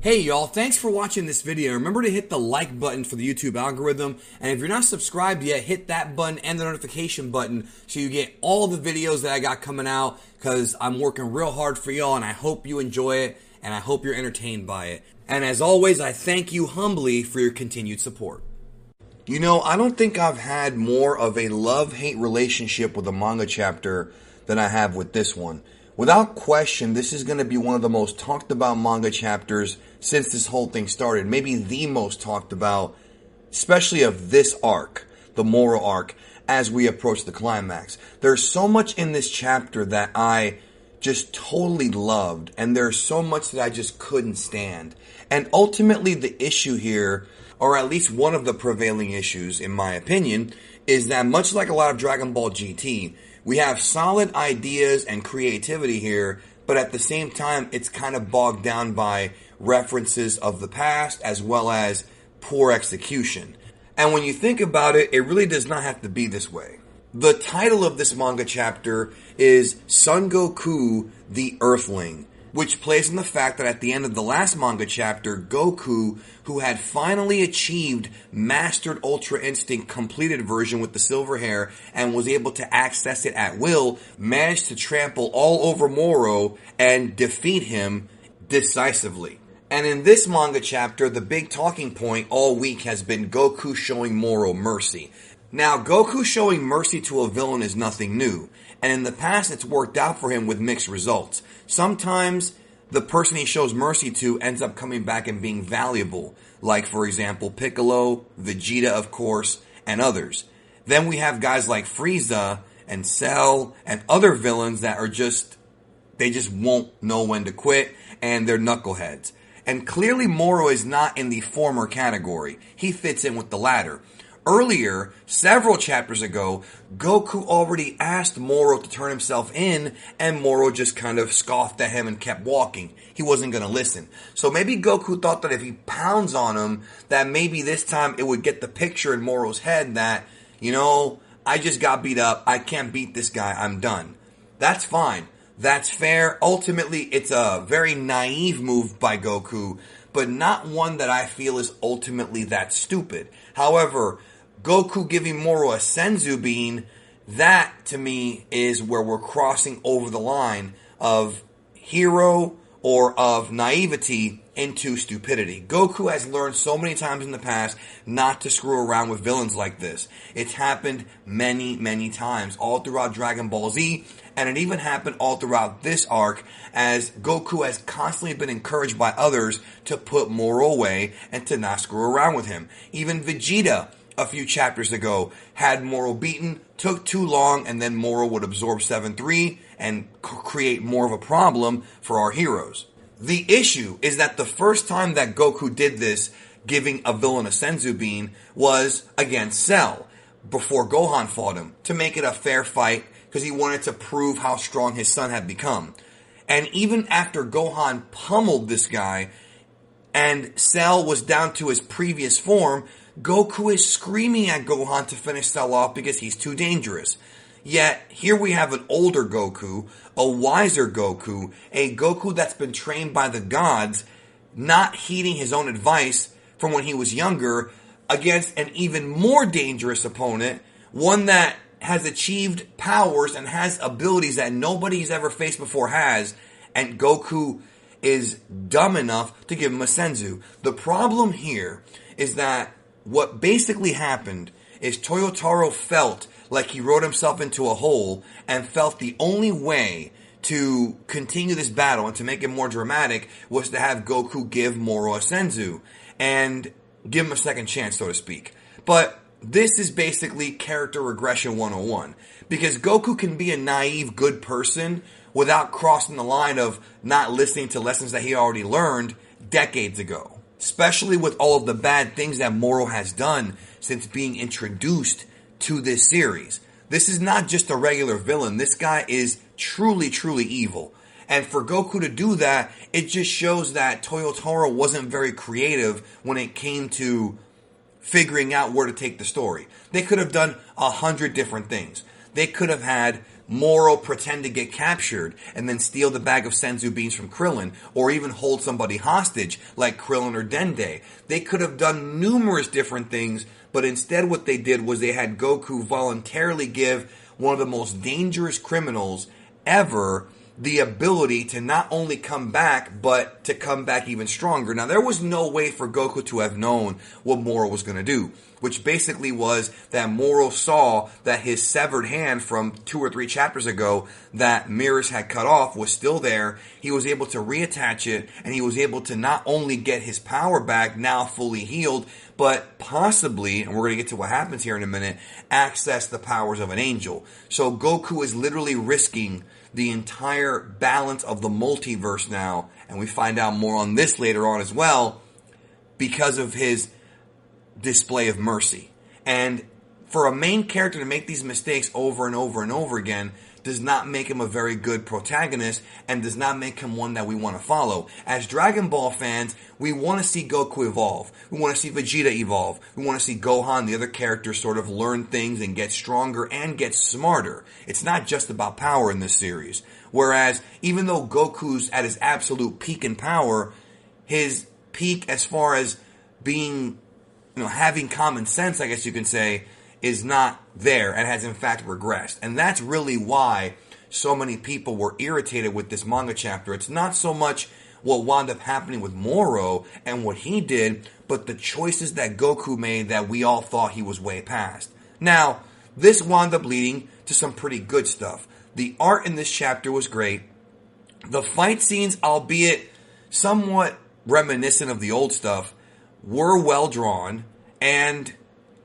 Hey y'all, thanks for watching this video. Remember to hit the like button for the YouTube algorithm, and if you're not subscribed yet, hit that button and the notification button so you get all the videos that I got coming out, because I'm working real hard for y'all and I hope you enjoy it and I hope you're entertained by it. And as always, I thank you humbly for your continued support. You know, I don't think I've had more of a love-hate relationship with a manga chapter than I have with this one. Without question, this is going to be one of the most talked about manga chapters since this whole thing started. Maybe the most talked about, especially of this arc, the Moro arc, as we approach the climax. There's so much in this chapter that I just totally loved, and there's so much that I just couldn't stand. And ultimately the issue here, or at least one of the prevailing issues in my opinion, is that much like a lot of Dragon Ball GT, we have solid ideas and creativity here, but at the same time, it's kind of bogged down by references of the past as well as poor execution. And when you think about it, it really does not have to be this way. The title of this manga chapter is Son Goku, the Earthling, which plays on the fact that at the end of the last manga chapter, Goku, who had finally achieved Mastered Ultra Instinct completed version with the silver hair and was able to access it at will, managed to trample all over Moro and defeat him decisively. And in this manga chapter, the big talking point all week has been Goku showing Moro mercy. Now, Goku showing mercy to a villain is nothing new, and in the past it's worked out for him with mixed results. Sometimes the person he shows mercy to ends up coming back and being valuable, like for example Piccolo, Vegeta of course, and others. Then we have guys like Frieza and Cell and other villains that are they just won't know when to quit, and they're knuckleheads. And clearly Moro is not in the former category. He fits in with the latter. Earlier, several chapters ago, Goku already asked Moro to turn himself in, and Moro just kind of scoffed at him and kept walking. He wasn't going to listen. So maybe Goku thought that if he pounds on him, that maybe this time it would get the picture in Moro's head that, you know, I just got beat up, I can't beat this guy, I'm done. That's fine. That's fair. Ultimately, it's a very naive move by Goku, but not one that I feel is ultimately that stupid. However, Goku giving Moro a Senzu Bean, that to me is where we're crossing over the line of hero or of naivety into stupidity. Goku has learned so many times in the past not to screw around with villains like this. It's happened many, many times all throughout Dragon Ball Z, and it even happened all throughout this arc as Goku has constantly been encouraged by others to put Moro away and to not screw around with him. Even Vegeta, a few chapters ago, had Moro beaten, took too long, and then Moro would absorb 7-3 and create more of a problem for our heroes. The issue is that the first time that Goku did this, giving a villain a Senzu Bean, was against Cell, before Gohan fought him, to make it a fair fight, because he wanted to prove how strong his son had become. And even after Gohan pummeled this guy, and Cell was down to his previous form, Goku is screaming at Gohan to finish Cell off because he's too dangerous. Yet, here we have an older Goku, a wiser Goku, a Goku that's been trained by the gods, not heeding his own advice from when he was younger, against an even more dangerous opponent, one that has achieved powers and has abilities that nobody's ever faced before has, and Goku is dumb enough to give him a Senzu. The problem here is that what basically happened is Toyotaro felt like he wrote himself into a hole and felt the only way to continue this battle and to make it more dramatic was to have Goku give Moro a Senzu and give him a second chance, so to speak. But this is basically character regression 101, because Goku can be a naive good person without crossing the line of not listening to lessons that he already learned decades ago. Especially with all of the bad things that Moro has done since being introduced to this series. This is not just a regular villain. This guy is truly, truly evil. And for Goku to do that, it just shows that Toyotaro wasn't very creative when it came to figuring out where to take the story. They could have done 100 different things. They could have had Moro pretend to get captured and then steal the bag of senzu beans from Krillin, or even hold somebody hostage like Krillin or Dende. They could have done numerous different things, but instead what they did was they had Goku voluntarily give one of the most dangerous criminals ever the ability to not only come back, but to come back even stronger. Now, there was no way for Goku to have known what Moro was going to do, which basically was that Moro saw that his severed hand from 2 or 3 chapters ago that Merus had cut off was still there. He was able to reattach it, and he was able to not only get his power back, now fully healed, but possibly, and we're going to get to what happens here in a minute, access the powers of an angel. So Goku is literally risking the entire balance of the multiverse now, and we find out more on this later on as well, because of his display of mercy. And for a main character to make these mistakes over and over and over again does not make him a very good protagonist and does not make him one that we want to follow. As Dragon Ball fans, we want to see Goku evolve. We want to see Vegeta evolve. We want to see Gohan, the other characters, sort of learn things and get stronger and get smarter. It's not just about power in this series. Whereas, even though Goku's at his absolute peak in power, his peak as far as being, having common sense, I guess you can say, is not there and has in fact regressed. And that's really why so many people were irritated with this manga chapter. It's not so much what wound up happening with Moro and what he did, but the choices that Goku made that we all thought he was way past. Now, this wound up leading to some pretty good stuff. The art in this chapter was great. The fight scenes, albeit somewhat reminiscent of the old stuff, were well drawn, and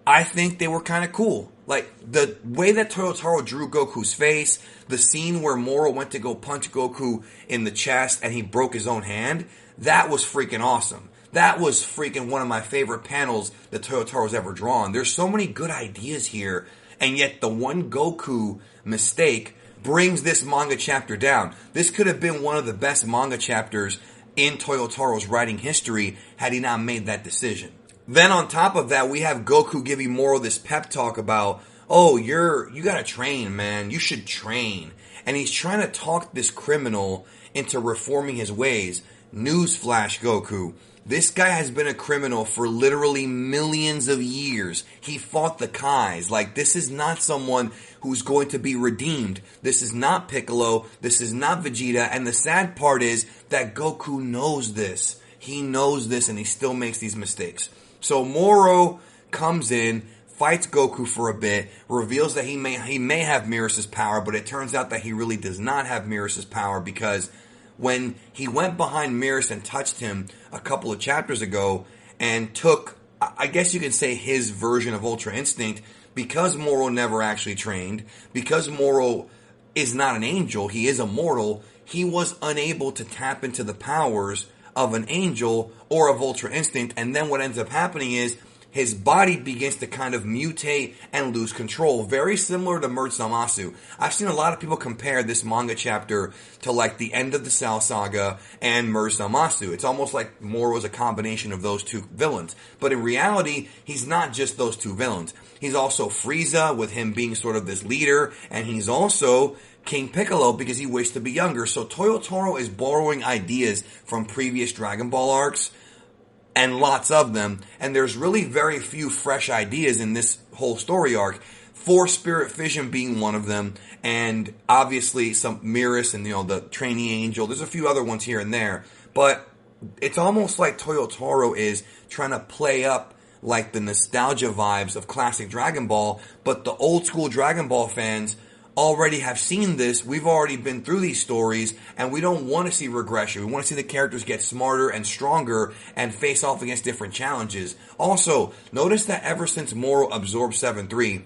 I think they were kind of cool. Like, the way that Toyotaro drew Goku's face, the scene where Moro went to go punch Goku in the chest and he broke his own hand, that was freaking awesome. That was freaking one of my favorite panels that Toyotaro's ever drawn. There's so many good ideas here, and yet the one Goku mistake brings this manga chapter down. This could have been one of the best manga chapters in Toyotaro's writing history had he not made that decision. Then on top of that, we have Goku giving Moro this pep talk about, oh, you gotta train, man. You should train. And he's trying to talk this criminal into reforming his ways. Newsflash, Goku. This guy has been a criminal for literally millions of years. He fought the Kais. Like, this is not someone who's going to be redeemed. This is not Piccolo. This is not Vegeta. And the sad part is that Goku knows this. He knows this and he still makes these mistakes. So Moro comes in, fights Goku for a bit, reveals that he may have Merus' power, but it turns out that he really does not have Merus' power, because when he went behind Merus and touched him a couple of chapters ago and took, I guess you could say, his version of Ultra Instinct, because Moro never actually trained, because Moro is not an angel, he is a mortal, he was unable to tap into the powers of an angel or of Ultra Instinct, and then what ends up happening is his body begins to kind of mutate and lose control. Very similar to Merus Zamasu. I've seen a lot of people compare this manga chapter to like the end of the Cell Saga and Merus Zamasu. It's almost like Moro is a combination of those two villains. But in reality, he's not just those two villains. He's also Frieza, with him being sort of this leader, and he's also King Piccolo because he wished to be younger. So Toyotaro is borrowing ideas from previous Dragon Ball arcs, and lots of them, and there's really very few fresh ideas in this whole story arc. Force Spirit Fission being one of them, and obviously some Merus and the trainee angel. There's a few other ones here and there, but it's almost like Toyotaro is trying to play up like the nostalgia vibes of classic Dragon Ball, but the old school Dragon Ball fans already have seen this. We've already been through these stories, and we don't want to see regression. We want to see the characters get smarter and stronger and face off against different challenges. Also, notice that ever since Moro absorbed 7-3,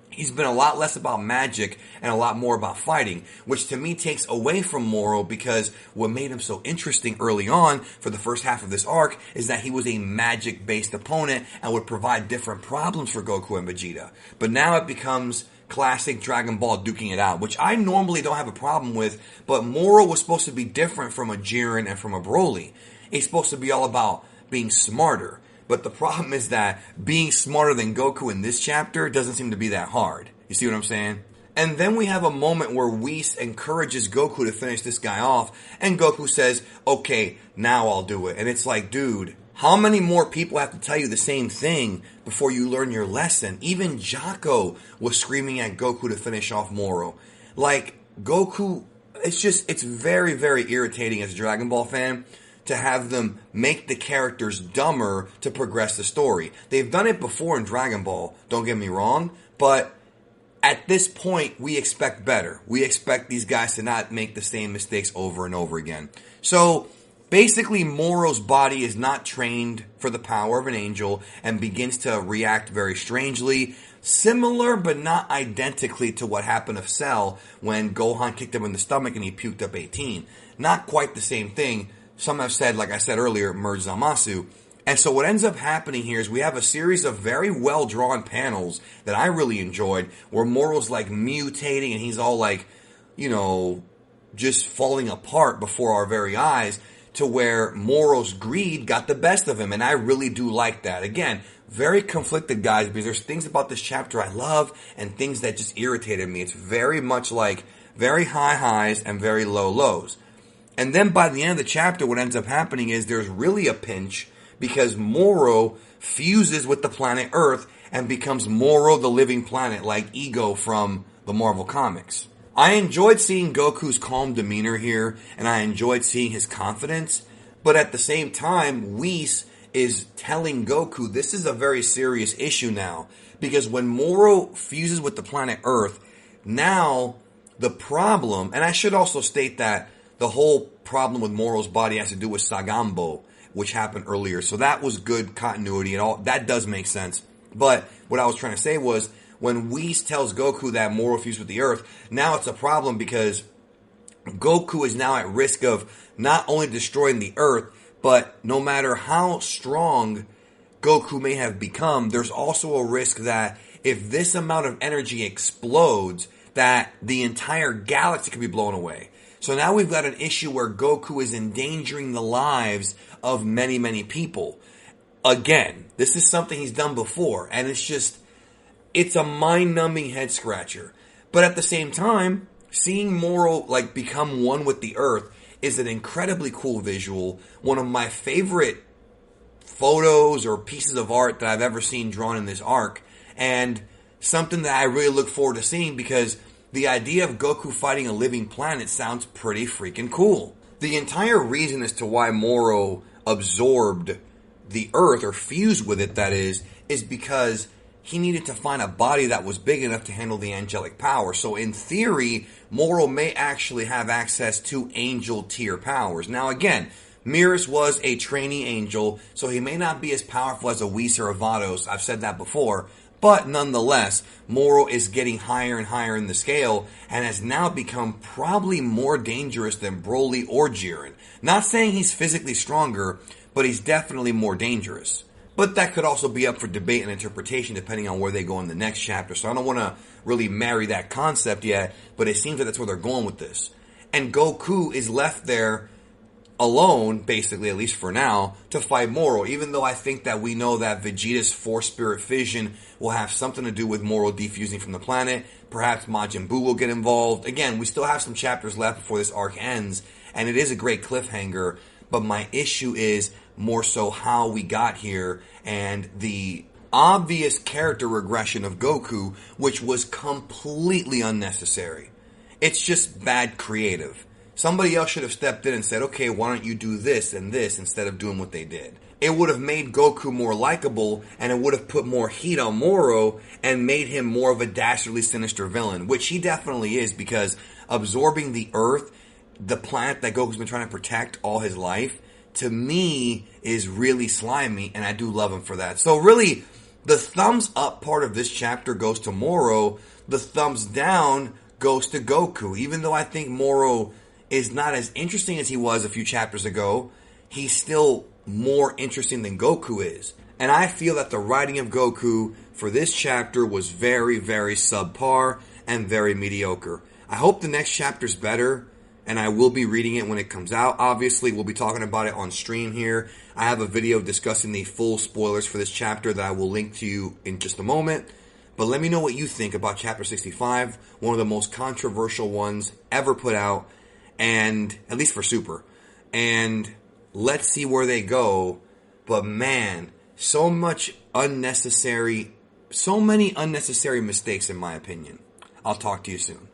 he's been a lot less about magic and a lot more about fighting, which to me takes away from Moro, because what made him so interesting early on for the first half of this arc is that he was a magic-based opponent and would provide different problems for Goku and Vegeta. But now it becomes classic Dragon Ball duking it out, which I normally don't have a problem with, but Moro was supposed to be different from a Jiren and from a Broly. It's supposed to be all about being smarter. But the problem is that being smarter than Goku in this chapter doesn't seem to be that hard. You see what I'm saying? And then we have a moment where Whis encourages Goku to finish this guy off, and Goku says, okay, now I'll do it. And it's like, dude, how many more people have to tell you the same thing before you learn your lesson? Even Jocko was screaming at Goku to finish off Moro. Like, Goku, it's very, very irritating as a Dragon Ball fan to have them make the characters dumber to progress the story. They've done it before in Dragon Ball, don't get me wrong, but at this point, we expect better. We expect these guys to not make the same mistakes over and over again. So, basically, Moro's body is not trained for the power of an angel and begins to react very strangely, similar but not identically to what happened to Cell when Gohan kicked him in the stomach and he puked up 18. Not quite the same thing. Some have said, like I said earlier, merged Zamasu. And so what ends up happening here is we have a series of very well-drawn panels that I really enjoyed, where Moro's like mutating and he's all like, you know, just falling apart before our very eyes, to where Moro's greed got the best of him. And I really do like that. Again, very conflicted, guys, because there's things about this chapter I love and things that just irritated me. It's very much like very high highs and very low lows. And then by the end of the chapter, what ends up happening is there's really a pinch, because Moro fuses with the planet Earth and becomes Moro the Living Planet, like Ego from the Marvel Comics. I enjoyed seeing Goku's calm demeanor here, and I enjoyed seeing his confidence, but at the same time, Whis is telling Goku this is a very serious issue now, because when Moro fuses with the planet Earth, now the problem, and I should also state that the whole problem with Moro's body has to do with Sagambo, which happened earlier. So that was good continuity and all. That does make sense. But what I was trying to say was, when Whis tells Goku that Moro fused with the Earth, now it's a problem because Goku is now at risk of not only destroying the Earth, but no matter how strong Goku may have become, there's also a risk that if this amount of energy explodes, that the entire galaxy could be blown away. So now we've got an issue where Goku is endangering the lives of many, many people. Again, this is something he's done before, and it's a mind-numbing head-scratcher. But at the same time, seeing Moro like become one with the Earth is an incredibly cool visual. One of my favorite photos or pieces of art that I've ever seen drawn in this arc, and something that I really look forward to seeing, because the idea of Goku fighting a living planet sounds pretty freaking cool. The entire reason as to why Moro absorbed the Earth, or fused with it, that is because he needed to find a body that was big enough to handle the angelic power. So in theory, Moro may actually have access to angel tier powers. Now again, Merus was a trainee angel, so he may not be as powerful as a Whis or a Vados. I've said that before. But nonetheless, Moro is getting higher and higher in the scale and has now become probably more dangerous than Broly or Jiren. Not saying he's physically stronger, but he's definitely more dangerous. But that could also be up for debate and interpretation depending on where they go in the next chapter. So I don't want to really marry that concept yet, but it seems like that's where they're going with this. And Goku is left there alone, basically, at least for now, to fight Moro, even though I think that we know that Vegeta's Force Spirit Fission will have something to do with Moro defusing from the planet. Perhaps Majin Buu will get involved. Again, we still have some chapters left before this arc ends, and it is a great cliffhanger, but my issue is more so how we got here and the obvious character regression of Goku, which was completely unnecessary. It's just bad creative. Somebody else should have stepped in and said, okay, why don't you do this and this instead of doing what they did? It would have made Goku more likable, and it would have put more heat on Moro and made him more of a dastardly, sinister villain, which he definitely is, because absorbing the Earth, the planet that Goku's been trying to protect all his life, to me is really slimy, and I do love him for that. So really, the thumbs up part of this chapter goes to Moro. The thumbs down goes to Goku. Even though I think Moro is not as interesting as he was a few chapters ago, he's still more interesting than Goku is. And I feel that the writing of Goku for this chapter was very, very subpar and very mediocre. I hope the next chapter's better, and I will be reading it when it comes out. Obviously, we'll be talking about it on stream here. I have a video discussing the full spoilers for this chapter that I will link to you in just a moment. But let me know what you think about Chapter 65, one of the most controversial ones ever put out, and at least for Super. And let's see where they go. But man, so many unnecessary mistakes in my opinion. I'll talk to you soon.